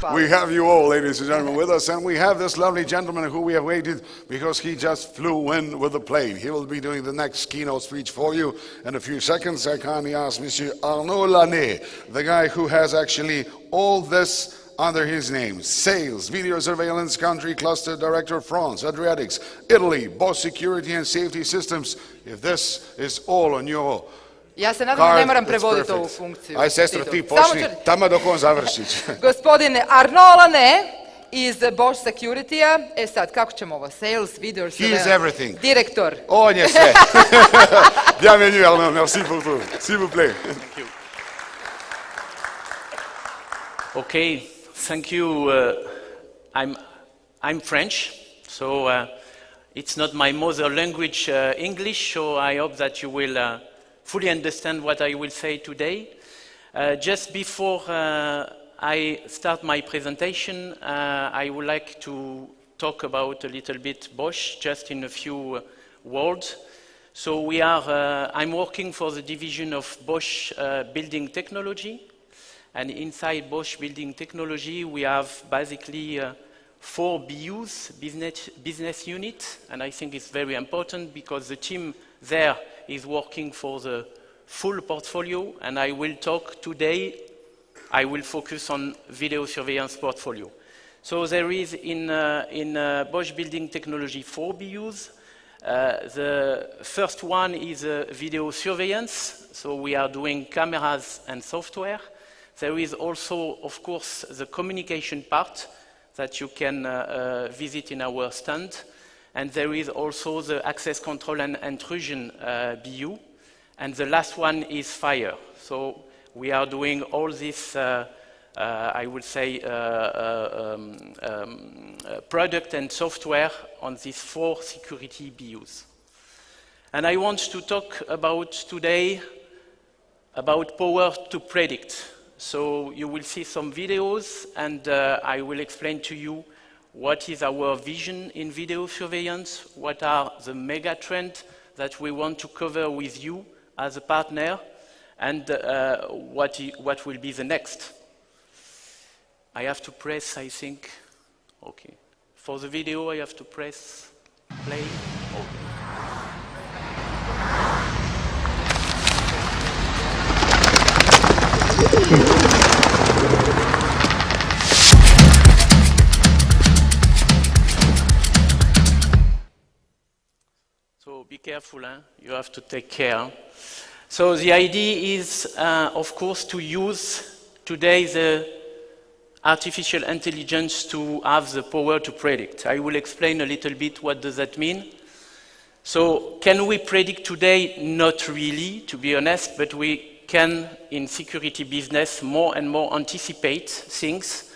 We have you all, ladies and gentlemen, with us, and we have this lovely gentleman who we have waited because he just flew in with the plane. He will be doing the next keynote speech for you in a few seconds. I kindly ask Monsieur Arnaud Lannes, the guy who has actually all this under his name: Sales, Video Surveillance, Country Cluster Director, France, Adriatics, Italy, Bosch Security and Safety Systems. If this is all on your Ja se nadam da ne moram prevoditi ovu funkciju. Aj, sestro, ti počni, tamo dok on završi. Gospodin Arnaud Lannes iz Bosch Security-a. Sad, kako ćemo ovo? Sales, video, He is everything. Direktor. On je sve. Bienvenue, Arnaud. Merci pour tout. S'il vous plaît. Thank you. Okay, thank you. I'm French, so it's not my mother language, English, so I hope that you will fully understand what I will say today. Just before I start my presentation, I would like to talk about a little bit Bosch, just in a few words. So I'm working for the division of Bosch Building Technology, and inside Bosch Building Technology we have basically 4 BUs, business units, and I think it's very important because the team there is working for the full portfolio, and I will talk today, I will focus on video surveillance portfolio. So there is in Bosch Building Technology 4 BUs. The first one is video surveillance, so we are doing cameras and software. There is also, of course, the communication part that you can visit in our stand. And there is also the access control and intrusion BU. And the last one is fire. So we are doing all this, I would say, product and software on these 4 security BUs. And I want to talk about today about power to predict. So you will see some videos, and I will explain to you what is our vision in video surveillance, what are the mega trends that we want to cover with you as a partner, and what will be the next. I have to press, I think, okay. For the video, I have to press play. Oh. So be careful, huh? You have to take care. So the idea is, of course, to use today the artificial intelligence to have the power to predict. I will explain a little bit what does that mean. So can we predict today? Not really, to be honest, but we can, in security business, more and more anticipate things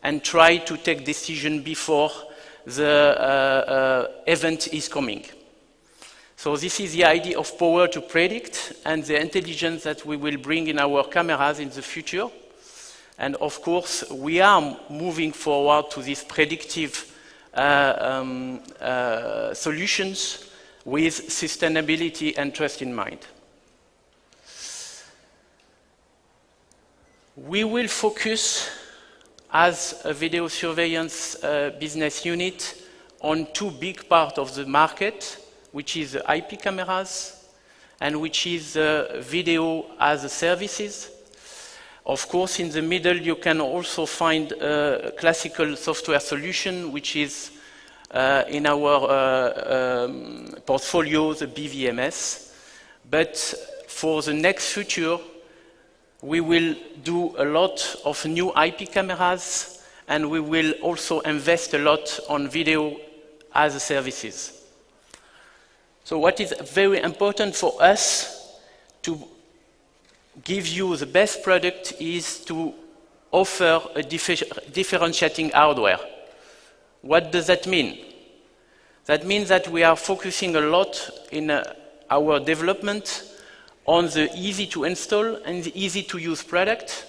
and try to take decision before the event is coming. So this is the idea of power to predict and the intelligence that we will bring in our cameras in the future. And of course, we are moving forward to these predictive solutions with sustainability and trust in mind. We will focus as a video surveillance business unit on 2 big parts of the market, which is the IP cameras and which is video as a services. Of course, in the middle, you can also find a classical software solution, which is in our portfolio, the BVMS. But for the next future, we will do a lot of new IP cameras, and we will also invest a lot on video as a services. So what is very important for us to give you the best product is to offer a differentiating hardware. What does that mean? That means that we are focusing a lot in our development on the easy to install and the easy to use product,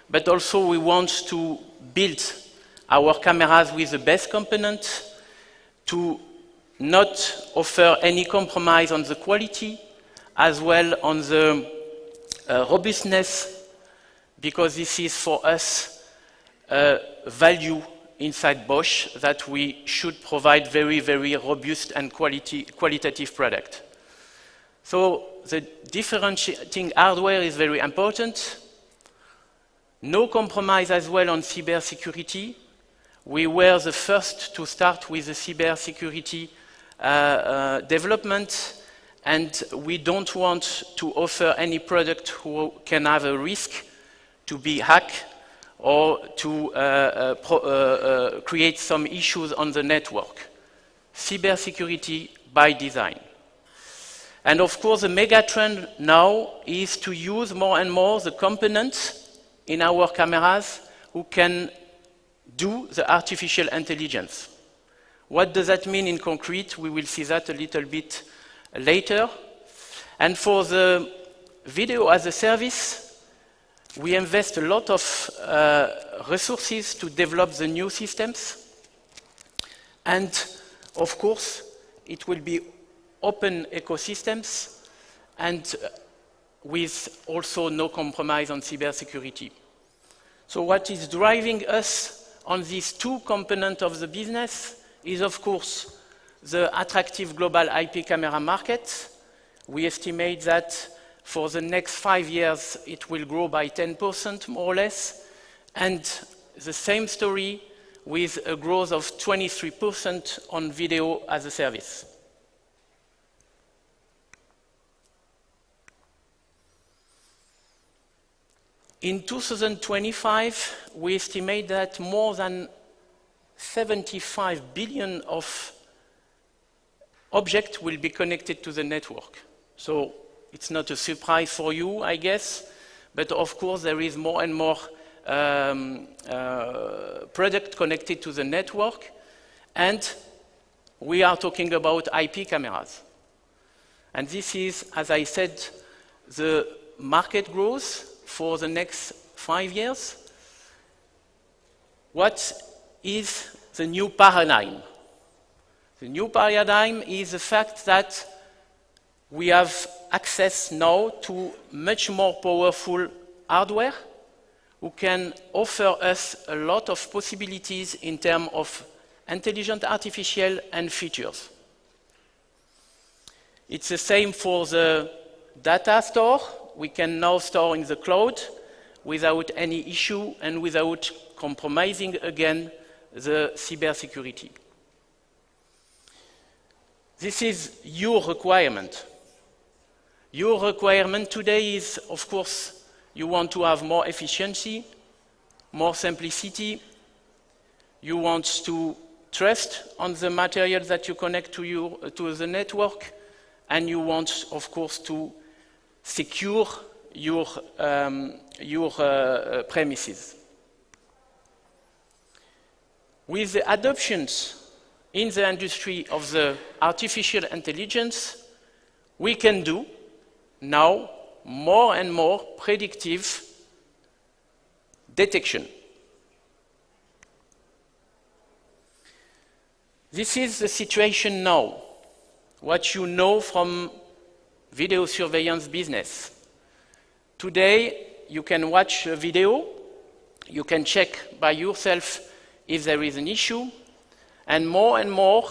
but also we want to build our cameras with the best component to not offer any compromise on the quality, as well on the robustness, because this is for us value inside Bosch that we should provide very, very robust and qualitative product. So the differentiating hardware is very important. No compromise as well on cybersecurity. We were the first to start with the cybersecurity development, and we don't want to offer any product who can have a risk to be hacked or to create some issues on the network. Cybersecurity by design. And of course, the mega trend now is to use more and more the components in our cameras who can do the artificial intelligence. What does that mean in concrete? We will see that a little bit later. And for the video as a service, we invest a lot of resources to develop the new systems. And of course, it will be open ecosystems and with also no compromise on cybersecurity. So what is driving us on these two components of the business is, of course, the attractive global IP camera market. We estimate that for the next 5 years, it will grow by 10%, more or less. And the same story with a growth of 23% on video as a service. In 2025, we estimate that more than 75 billion of objects will be connected to the network. So it's not a surprise for you, I guess, but of course there is more and more product connected to the network, and we are talking about IP cameras. And this is, as I said, the market growth for the next 5 years. What is the new paradigm? The new paradigm is the fact that we have access now to much more powerful hardware who can offer us a lot of possibilities in terms of intelligent artificial and features. It's the same for the data store. We can now store in the cloud without any issue and without compromising again the cybersecurity. This is your requirement. Your requirement today is, of course, you want to have more efficiency, more simplicity. You want to trust on the material that you connect to the network, and you want, of course, to secure your premises. With the adoptions in the industry of the artificial intelligence, we can do now more and more predictive detection. This is the situation now, what you know from video surveillance business. Today, you can watch a video, you can check by yourself if there is an issue, and more,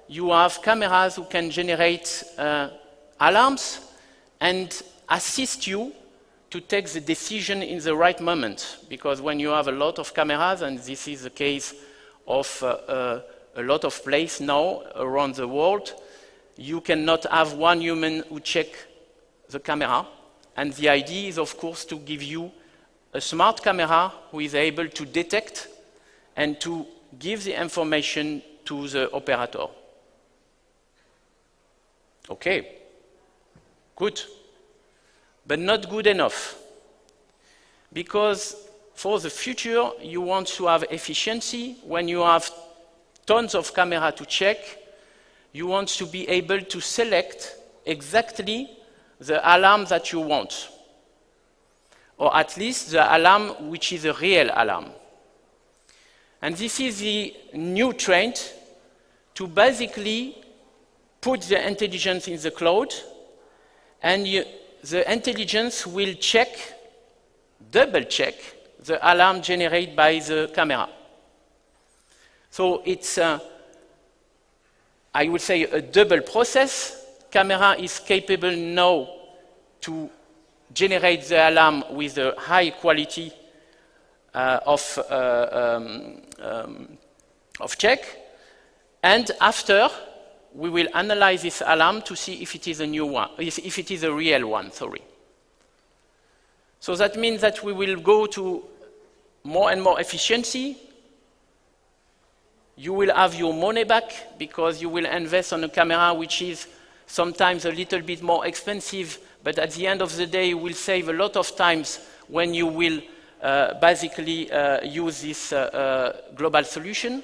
you have cameras who can generate alarms and assist you to take the decision in the right moment. Because when you have a lot of cameras, and this is the case of a lot of places now around the world, you cannot have one human who check the camera. And the idea is, of course, to give you a smart camera who is able to detect and to give the information to the operator. Okay, good, but not good enough. Because for the future, you want to have efficiency. When you have tons of camera to check, you want to be able to select exactly the alarm that you want, or at least the alarm which is a real alarm. And this is the new trend to basically put the intelligence in the cloud, and the intelligence will check, double check the alarm generated by the camera. So it's, I would say, a double process. Camera is capable now to generate the alarm with a high quality of check. And after, we will analyze this alarm to see if it is a new one, if it is a real one, sorry. So that means that we will go to more and more efficiency. You will have your money back because you will invest on a camera which is sometimes a little bit more expensive, but at the end of the day, you will save a lot of times when you will basically use this global solution.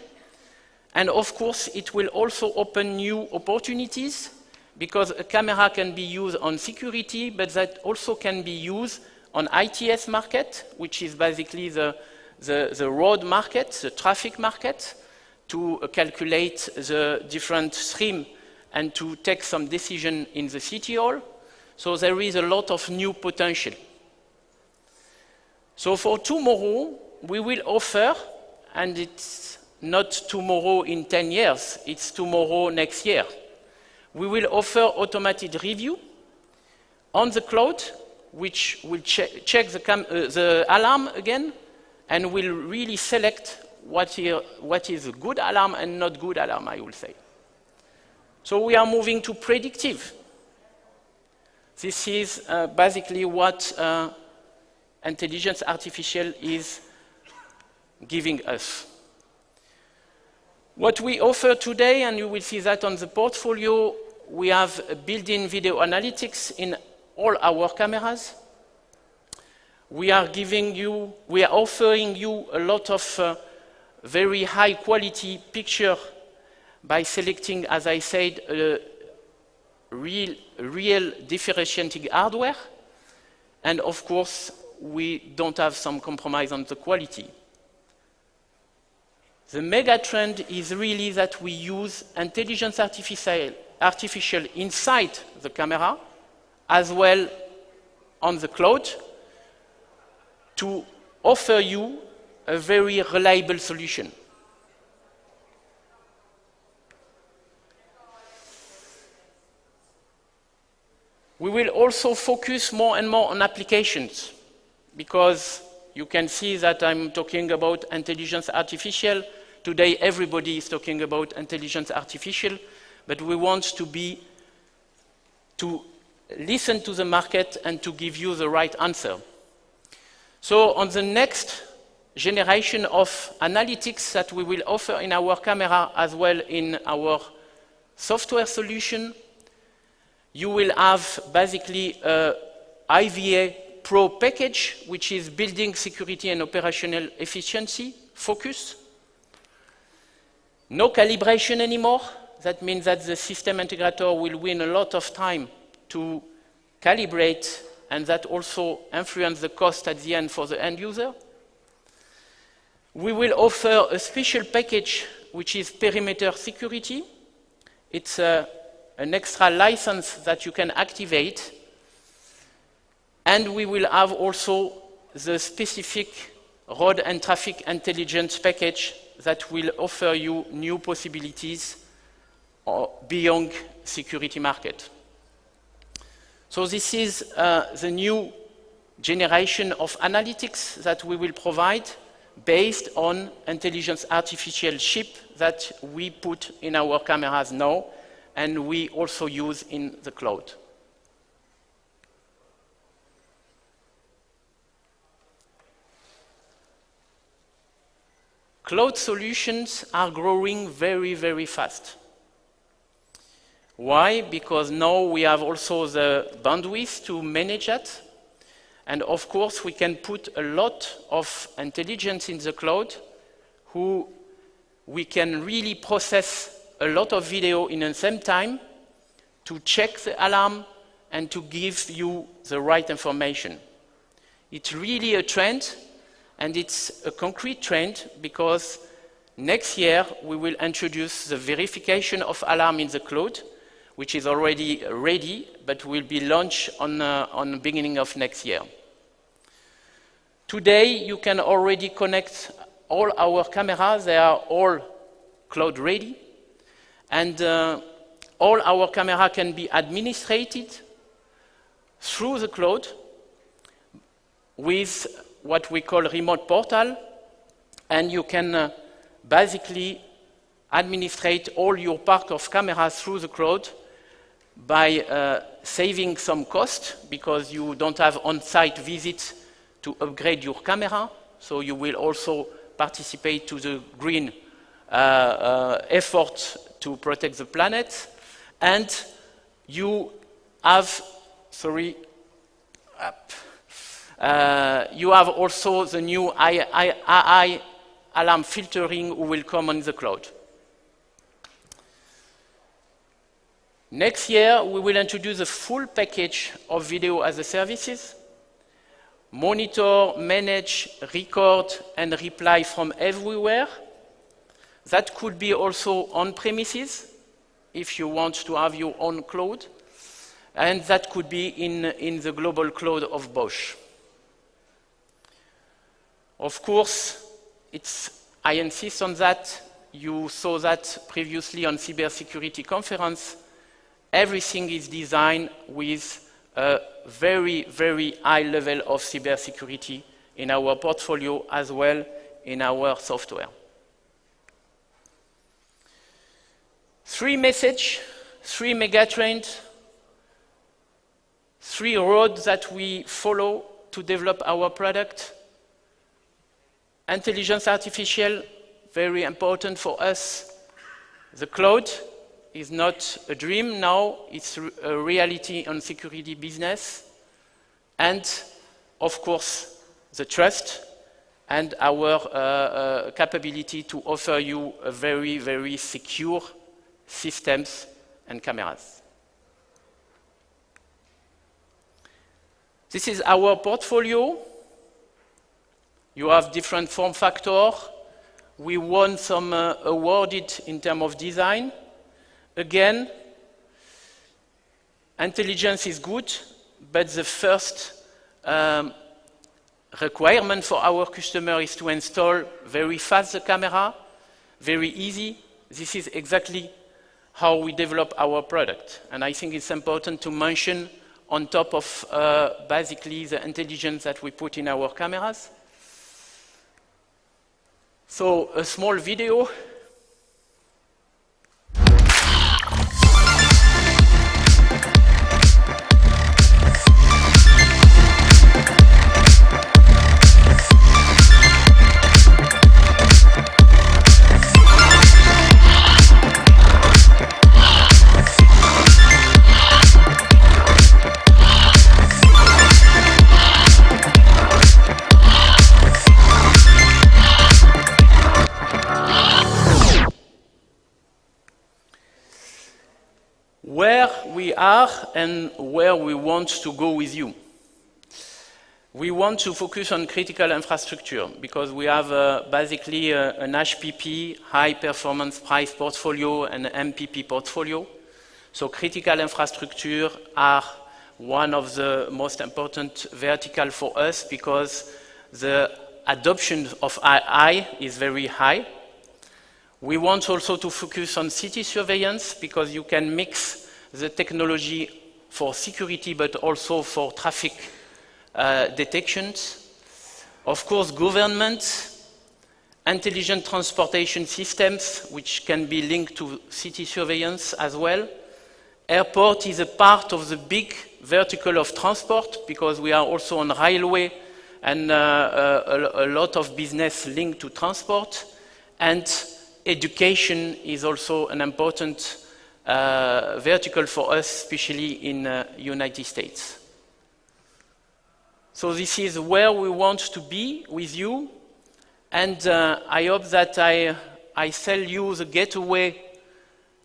And of course, it will also open new opportunities because a camera can be used on security, but that also can be used on ITS market, which is basically the road market, the traffic market, to calculate the different stream and to take some decision in the city hall. So there is a lot of new potential. So for tomorrow, we will offer, and it's not tomorrow in 10 years, it's tomorrow next year. We will offer automated review on the cloud, which will check the alarm again, and will really select what is a good alarm and not good alarm, I will say. So we are moving to predictive. This is basically what intelligence artificial is giving us. What we offer today, and you will see that on the portfolio, we have built-in video analytics in all our cameras. We are offering you a lot of very high quality picture by selecting, as I said, real differentiating hardware. And of course, we don't have some compromise on the quality. The mega trend is really that we use intelligence artificial inside the camera, as well on the cloud, to offer you a very reliable solution. We will also focus more and more on applications, because you can see that I'm talking about intelligence artificial. Today, everybody is talking about intelligence artificial, but we want to listen to the market and to give you the right answer. So on the next generation of analytics that we will offer in our camera as well in our software solution, you will have basically a IVA Pro package, which is building security and operational efficiency focus. No calibration anymore. That means that the system integrator will win a lot of time to calibrate, and that also influence the cost at the end for the end user. We will offer a special package which is perimeter security. It's an extra license that you can activate. And we will have also the specific road and traffic intelligence package that will offer you new possibilities beyond security market. So this is the new generation of analytics that we will provide based on intelligence artificial chip that we put in our cameras now, and we also use in the cloud. Cloud solutions are growing very, very fast. Why? Because now we have also the bandwidth to manage that. And of course, we can put a lot of intelligence in the cloud, we can really process a lot of video in the same time to check the alarm and to give you the right information. It's really a trend. And it's a concrete trend because next year we will introduce the verification of alarm in the cloud, which is already ready, but will be launched on the beginning of next year. Today, you can already connect all our cameras. They are all cloud ready. And all our cameras can be administrated through the cloud with what we call remote portal. And you can basically administrate all your park of cameras through the cloud by saving some cost, because you don't have on-site visits to upgrade your camera. So you will also participate to the green effort to protect the planet. And you have, you have also the new AI alarm filtering who will come on the cloud. Next year, we will introduce a full package of video as a services. Monitor, manage, record, and reply from everywhere. That could be also on premises, if you want to have your own cloud. And that could be in the global cloud of Bosch. Of course, I insist on that. You saw that previously on cybersecurity conference. Everything is designed with a very, very high level of cybersecurity in our portfolio as well in our software. 3 messages, 3 megatrends, 3 roads that we follow to develop our product. Intelligence artificial, very important for us. The cloud is not a dream now, it's a reality on security business. And, of course, the trust and our capability to offer you a very, very secure systems and cameras. This is our portfolio. You have different form factor. We won some awarded in terms of design. Again, intelligence is good, but the first requirement for our customer is to install very fast the camera, very easy. This is exactly how we develop our product. And I think it's important to mention on top of basically the intelligence that we put in our cameras. So a small video. Where we are and where we want to go with you. We want to focus on critical infrastructure because we have basically an HPP, high performance price portfolio, and an MPP portfolio. So critical infrastructure are one of the most important vertical for us because the adoption of AI is very high. We want also to focus on city surveillance because you can mix the technology for security but also for traffic detections. Of course, government, intelligent transportation systems, which can be linked to city surveillance as well. Airport is a part of the big vertical of transport because we are also on railway and a lot of business linked to transport. And education is also an important vertical for us, especially in United States. So this is where we want to be with you. And I hope that I sell you the gateway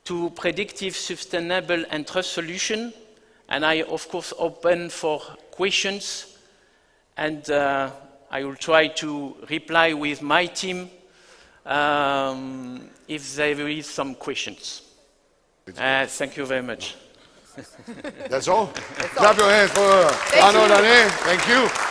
to predictive, sustainable, and trust solution. And I, of course, open for questions. And I will try to reply with my team if there is some questions. Thank you very much. That's all? Clap your hands for Arnaud. Thank you.